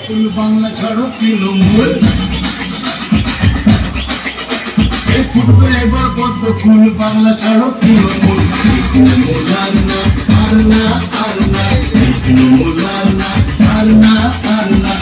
ফুল বাংলা ছাড়ো তৃণমূল এই ফুটবে এবার পদ্ম ফুল বাংলা ছাড়ো তৃণমূল তৃণমূল আর না আর না আর না তৃণমূল আর না আর না আর না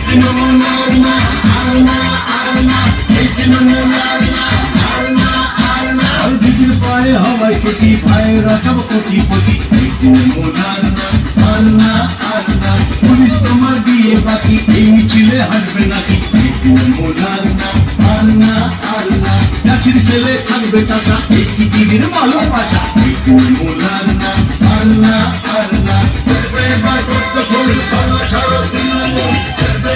তৃণমূল আর না আর না আর না তৃণমূল আর না আর না আর না দিদির পায়ে হওয়ায় কোটি ভাইয়েরা সব কোটিপতি তৃণমূল আর না আর না আর না পুলিশ তোমার দিয়ে বাকি এই মিছিলে হাসবে নাকি তৃণমূল আর না আর না আর না চাষির ছেলে থাকবে চাচা এই দিদির ভালোবাসা তৃণমূল আর না আর না আর না এবার কত ফুল বাংলা ছাড়ো তৃণমূল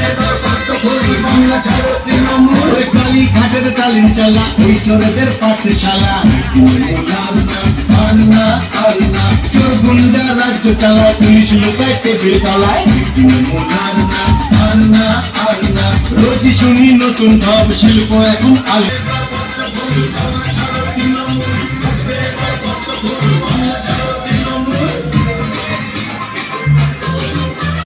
এবার কত ফুল বাংলা ছাড়ো তৃণমূল কালী ঘাটের তালিম চালা ওই চোরদের পাঠশালা তৃণমূল আর না আর না আর না চোর গুন্ডা রাজ্য চালা পুলিশ লোকায় টেবে তলায় তৃণমূল আর না আর না আর না রোজই শুনি নতুন ভাব শিল্প এখন আলো